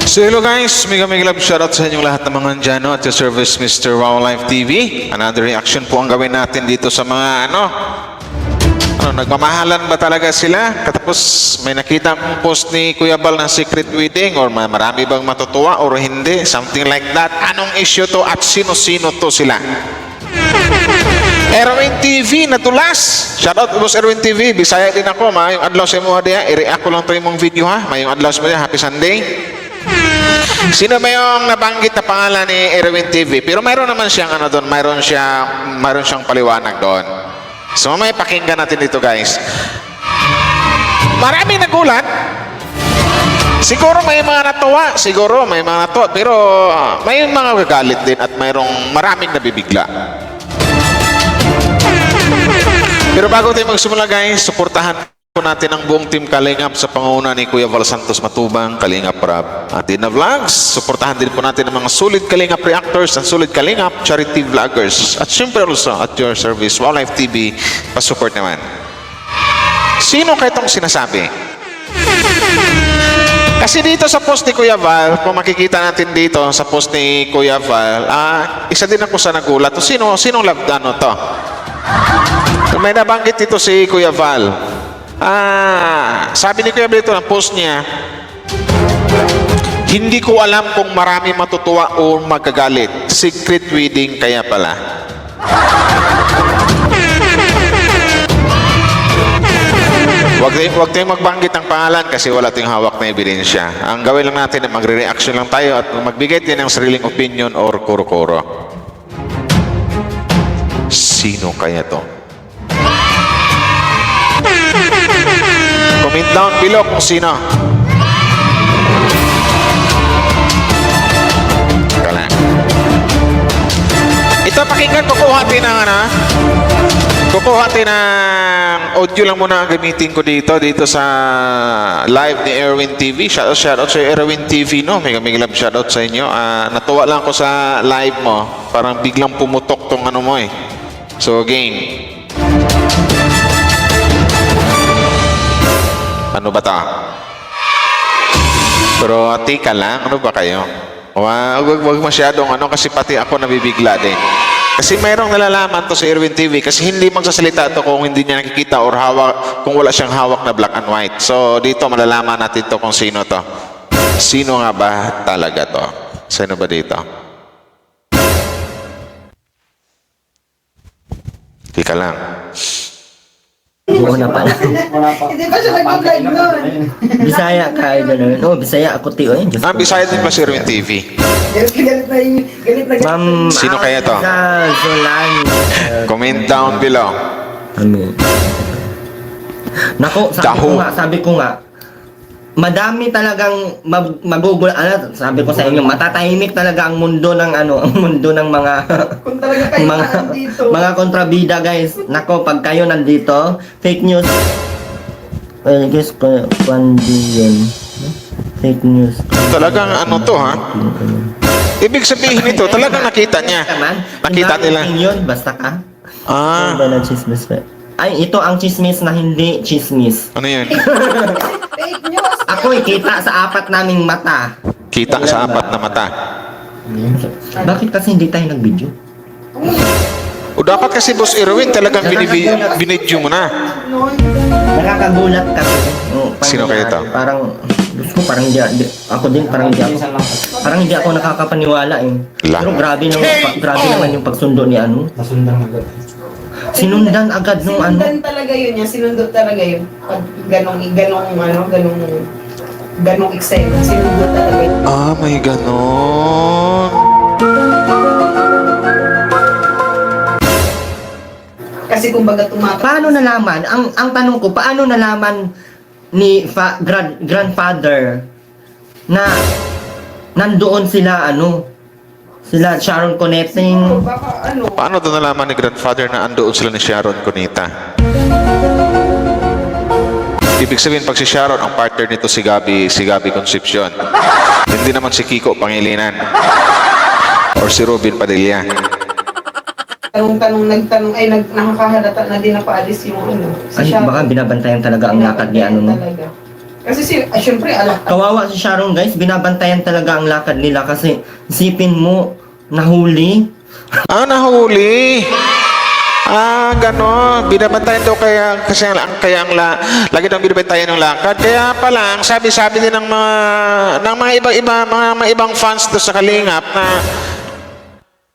So hello guys, mega love shoutout sa inyong lahat ng mga andyan at your service Mr. Wow Life TV. Another reaction po ang gawin natin dito sa mga nagmamahalan ba talaga sila? Katapos may nakita akong post ni Kuya Bal na secret wedding or marami bang matutuwa or hindi, something like that. Anong issue to at sino-sino to sila? Erwin TV natulas. Shoutout boss Erwin TV. Bisaya din ako, mayong adlaw sa mo diya. I-react ko lang to imong video ha. Mayong adlaw sa mo diya. Happy Sunday. Sino ba yung nabanggit na pangalan ni Erwin TV? Pero mayroon naman siyang doon, mayroon siyang paliwanag doon. So may pakinggan natin dito guys. Maraming nagulat. Siguro may mga natuwa, pero may mga gagalit din at mayroong maraming nabibigla. Pero bago tayo magsimula guys, suportahan po natin ang buong team Kalingap sa pangunguna ni Kuya Val Santos Matubang, Kalingap Rap at Ina Vlogs. Suportahan din po natin ang mga solid Kalingap reactors and solid Kalingap charity vloggers. At syempre also at your service, Wow Life TV, pasupport naman. Sino kayo itong sinasabi? Kasi dito sa post ni Kuya Val, kung makikita natin dito sa post ni Kuya Val, isa din ako sa nagulat. Sinong labdano to? May nabanggit dito si Kuya Val. Sabi ni Kuya Val ito ng post niya, hindi ko alam kung marami matutuwa o magagalit. Secret wedding kaya pala. Huwag tayong magbanggit ng pangalan kasi wala tayong hawak na ebidensya. Ang gawin lang natin ay magre-reaction lang tayo at magbigay din ng sariling opinion or kuro-kuro. Sino kaya to? Comment down below kung sino. Ito pakinggan, kukuha natin ng audio lang muna ang gamitin ko dito sa live ni Erwin TV. Shoutout sa Erwin TV, no? Mega love shoutout sa inyo. Natuwa lang ko sa live mo. Parang biglang pumutok tong mo eh. So again, ano ba ta? Pero tika lang, ano ba kayo? Wag masyadong kasi pati ako nabibigla din. Kasi mayroong nalalaman to sa Erwin TV kasi hindi magsasalita to kung hindi niya nakikita or kung wala siyang hawak na black and white. So dito malalaman natin to kung sino to. Sino nga ba talaga to? Sino ba dito? Tika lang. Una pa lang. Hindi pa siya nag-vlog nun. Bisaya ka, gano'n. No, Bisaya ako, tiyo. Bisaya din pa si Erwin TV. Galit na. Ma'am, Sino kaya to? Zolan. Comment down below. Nako, sabi ko nga, madami talagang sabi ko sa inyo, matatahimik talaga ang mundo ng mga Kung talaga kayo nandito. mga kontrabida guys. Nako, pag kayo nandito, fake news. Guys, yun. Fake news. Talagang to ha? Ibig sabihin nito, talagang nakita niya. Nakita nila. Yun, basta ka. Ano Ano ba chismis ba? Ay, ito ang chismis na hindi chismis. Ano yun? Fake news. Ako'y kita sa apat naming mata. Kita sa apat na mata. Bakit kasi hindi tayo nag-video? O dapat kasi Boss Erwin talagang binidyo mo na. Nakakagulat kasi. Sino kaya ito? Parang, gusto ko parang hindi ako nakakapaniwala eh. La. Pero grabe naman yung pagsundo ni Sinundan agad nung Sinundan talaga yun niya. Sinundot talaga yun. Pag ganong excited. Sinundot talaga yun. May ganon. Kasi kumbaga tumatak. Paano nalaman? Ang tanong ko, paano nalaman ni grandfather na nandoon sila sila Sharon Connecting? Baka Paano ito nalaman ni grandfather na andoon sila ni Sharon Cunita? Ibig sabihin, pag si Sharon, ang partner nito si Gabi Concepcion. Hindi naman si Kiko Pangilinan. Or si Robin Padilla. nagtanong, ay nakakahalata na din napaalis yung si Ay, Sharon. baka binabantayan talaga ang lakad ni Talaga. Kasi syempre, alam. Kawawa si Sharon guys, binabantayan talaga ang lakad nila kasi isipin mo, nahuli. Ah, nahuli. Ah, gano'n. Binabantayan daw kasi lagi daw binabantayan ng lakad. Kaya pala, ang sabi-sabi din ng mga ibang fans doon sa Kalingap na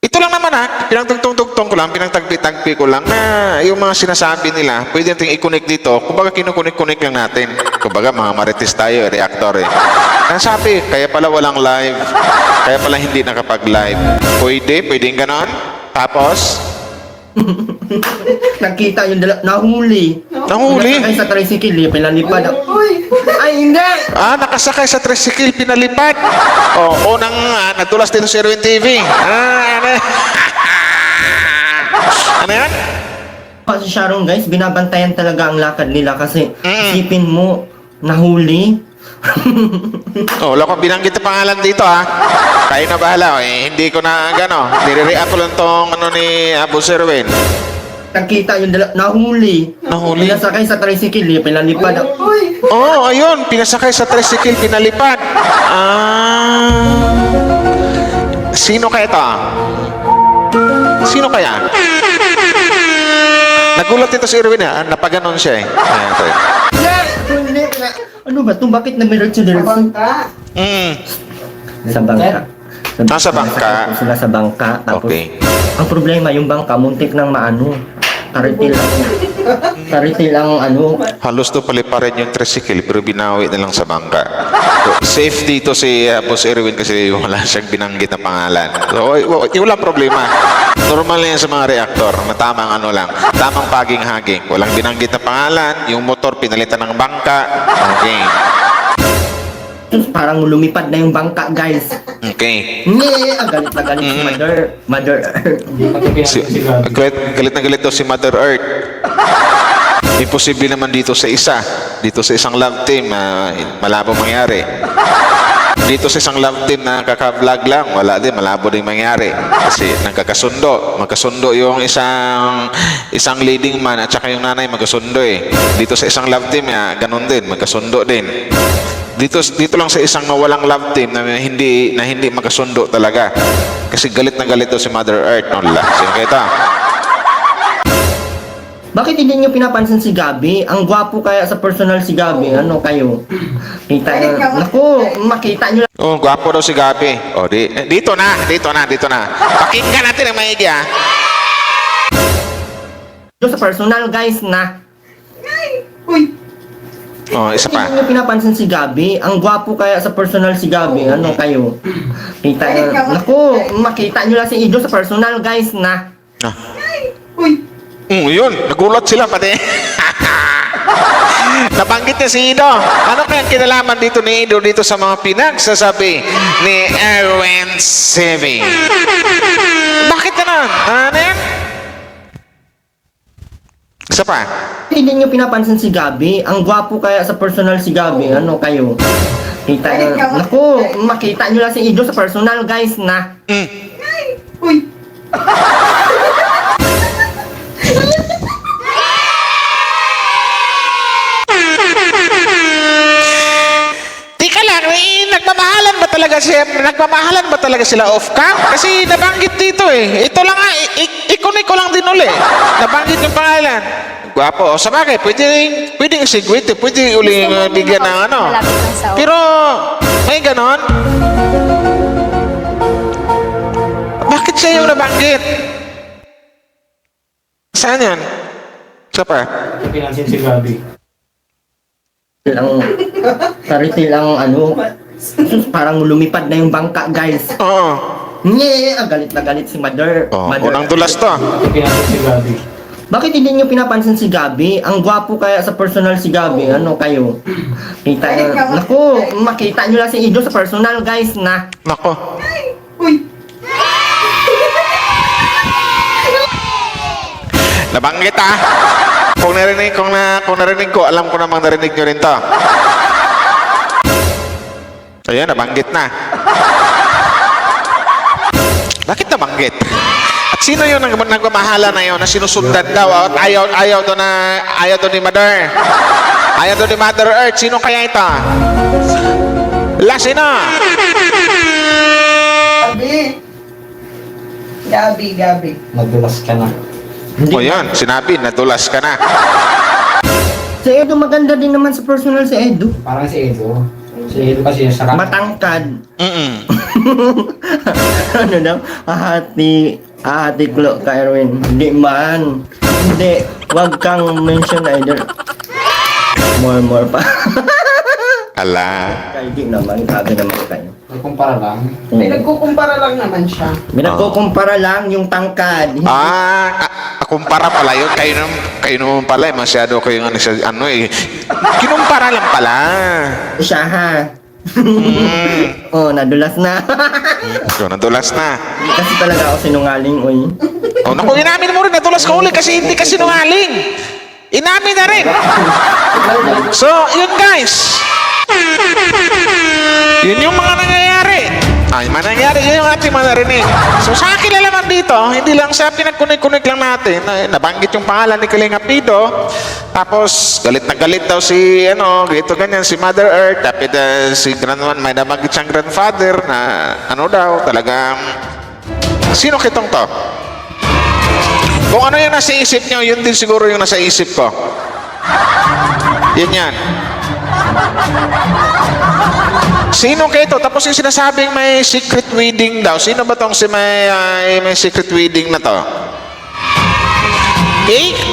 ito lang naman pinagtugtong-tugtong ko lang, pinagtagpi-tagpi ko lang na yung mga sinasabi nila, pwede natin i-connect dito. Kumbaga, kinukunik-connect lang natin. Kumbaga, mga marites tayo, reactor eh. Nasabi, kaya pala walang live. Kaya pala hindi nakapag-live. Pwedeng ganon. Tapos, Nakita yung nahuli. Nahuli? Ay, sa tricycle, pinalipad. Uy! Ay, hindi! ah, nakasakay sa tricycle, pinalipad. O, unang nadulas dito sa Erwin TV. Ano? Ano yan? Si Sharon guys, binabantayan talaga ang lakad nila kasi isipin mo, nahuli. Oh, wala kong binanggit na pangalan dito ha. Kayo na bahala. Hindi ko na nire-react ko lang tong ni Abu Serwin. Nakita yung nahuli. Nahuli? Pinasakay sa tricycle, pinalipad. Uy! Oh, ayun, pinasakay sa tricycle, pinalipad. Ah. Sino kaya ito? Sino kaya? Nagulat ito si Erwin ha. Napaganon siya eh. Ayan, ito eh. Hindi! Ano ba ito? Bakit namiritso-diretso? Bangka. Sa bangka. Nasa bangka? Sila sa bangka. Tapos, Okay. ang problema, yung bangka, muntik ng maano. Karitil ang... Karitil ang ano. Halos to paliparin yung tricycle pero binawi na lang sa bangka. So, safe dito si Boss Erwin kasi wala siyang binanggit na pangalan. So, walang problema. Normal yan sa mga reaktor. Matamang tamang paging-haging. Walang binanggit na pangalan. Yung motor pinalitan ng bangka. Okay. Parang lumipad na yung bangka, guys. Okay. Hindi! Galit na galit si Mother Earth. Galit na galit daw si Mother Earth. Imposible naman dito sa isang love team, malabo mangyari. Dito sa isang love team na kaka-vlog lang, wala din, malabo din mangyari. Kasi magkasundo yung isang leading man at saka yung nanay magkasundo eh. Dito sa isang love team, ganun din, magkasundo din. Dito lang sa isang walang love team na hindi magkasundo talaga. Kasi galit na galit daw si Mother Earth. Sino kaya ito? Bakit hindi nyo pinapansin si Gabi? Ang gwapo kaya sa personal si Gabi. Ano kayo? Kita nyo. Naku, makita nyo lang. Oh, gwapo daw si Gabi. Oh, dito na. Pakinggan natin ang maigi ah. Sa personal guys na. Uy! Oh, isa pa. Hindi nyo pinapansin si Gabi. Ang gwapo kaya sa personal si Gabi. Ano kayo? Kita nyo. Naku, makita nyo lang si Ido sa personal guys na. Ah. Uy! Yun, nagulat sila pati. Nabanggit niya si Ido. Ano kaya kinalaman dito ni Ido dito sa mga pinagsasabi ni Erwin TV? Bakit ganun? Ano yan? Isa pa. Hindi nyo pinapansin si Gabi. Ang gwapo kaya sa personal si Gabi. Ano kayo? Kita nyo. Naku, makita nyo lang si Ido sa personal guys na. Uy! Tika lang, nagmamahalan ba talaga sila off-cam? Kasi nabanggit dito eh. Ito lang nga, ikunik ko lang din uli. Nabanggit yung pangalan. Gwapo. O sabagay, pwede isigwit eh. Pwede uli bigyan ng ano. Malapit ng sahod. Pero, may ganon. Bakit siya yung nabanggit? Saan yan? Isa pa. Pinansin si Gabi. Karitil ang ano. Parang lumipad na yung bangka guys. Oo. Hindi! Galit na galit si Mother. Oh, unang dulas to. Pinansin si Gabi. Bakit hindi nyo pinapansin si Gabi? Ang gwapo kaya sa personal si Gabi. Ano kayo? Kita nyo. Naku, makita nyo lang si Ido sa personal guys na. Nako. Uy! Nabanggit ah. Kung narinig ko, alam ko namang narinig nyo rin to. Ayan, nabanggit na. Bakit nabanggit? At sino yung nagmamahala na yun na sinusundan daw at ayaw doon ni Mother? Ayaw doon ni Mother Earth. Sino kaya ito? Last na. Gabi. Nadulas ka na. O yan, sinabi, nadulas ka na. Si Edo maganda din naman sa personal si Edo. Parang si Edo. Si Edo kasi sa Matangkad. Mm-mm. Ano daw? Ahati Klo ka Erwin. Hindi man. Hindi. Wag kang mention either. More pa. Ala. Hindi naman. Grabe naman kayo. Kumpara lang. Pinagkukumpara lang naman siya. Binagkukumpara lang yung tangkad. Kumpara pala yun. Kayo naman pala, masyado kayong kinumpara lang pala. Siya ha. Oh, nadulas na. So, nadulas na. Hindi kasi talaga ako sinungaling, oy. Oh, naku, inamin mo rin, nadulas ka uli kasi hindi ka sinungaling. Inamin na rin. So, yun guys. Yun yung mga nangyayari. Yun yung ating mga narinig. So, sa akin na naman dito, hindi lang sa pinagkunik-kunik lang natin, nabanggit yung pangalan ni Kalinga Pido, tapos galit na galit daw si, ganito ganyan, si Mother Earth, tapos si may nabanggit siyang grandfather na, talagang, sino kitong to? Kung ano yung nasa isip nyo, yun din siguro yung nasa isip ko. Yan. Sino kayo ito? Tapos yung sinasabing may secret wedding daw. Sino ba tong may secret wedding na to?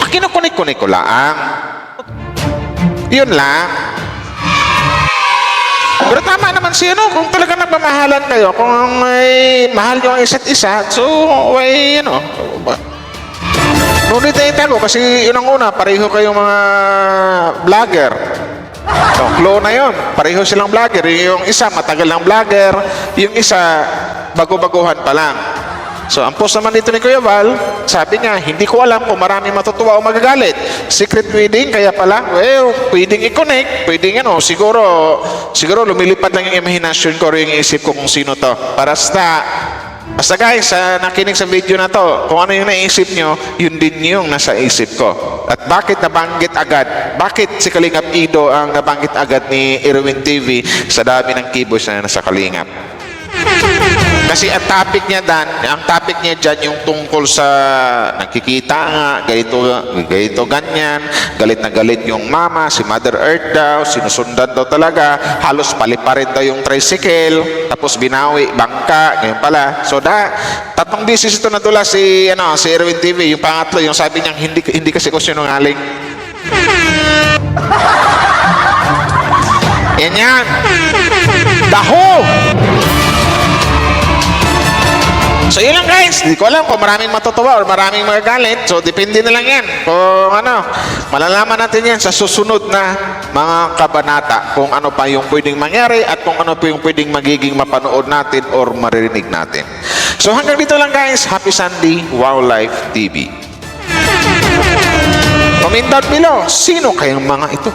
Kinukunik-kunik ko lang. Yun lang. Pero tama naman siya, kung talaga nagmamahalan kayo, kung may mahal nyo ang isa't isa, so, ngunit na itago kasi yun ang una, pareho kayong mga vlogger. So, clue na yun. Pareho silang vlogger. Yung isa, matagal ng vlogger. Yung isa, bago-baguhan pa lang. So, ang post naman dito ni Kuya Val, sabi niya, hindi ko alam kung marami matutuwa o magagalit. Secret wedding, kaya pala, pwedeng i-connect, pwedeng siguro lumilipad lang yung imagination ko o yung isip ko kung sino to. Basta guys, nakinig sa video na to, kung ano yung naisip nyo, yun din yung nasa isip ko. At bakit nabanggit agad? Bakit si Kalingap Ido ang nabanggit agad ni Erwin TV sa dami ng keyboards na nasa Kalingap? Kasi ang topic niya dyan yung tungkol sa nakikita nga, ganito ganyan, galit na galit yung mama, si Mother Earth daw, sinusundan daw talaga, halos paliparin daw yung tricycle, tapos binawi, bangka, ganyan pala. So tatlong beses ito nadula si Erwin TV, yung pangatlo, yung sabi niya, hindi kasi ko sinungaling. Yan. Daho! So yun lang guys, hindi ko alam kung maraming matutuwa o maraming magagalit. So depende na lang yan kung malalaman natin yan sa susunod na mga kabanata kung ano pa yung pwedeng mangyari at kung ano pa yung pwedeng magiging mapanood natin or maririnig natin. So hanggang dito lang guys, Happy Sunday, Wildlife TV. Comment down below, sino kayong mga ito?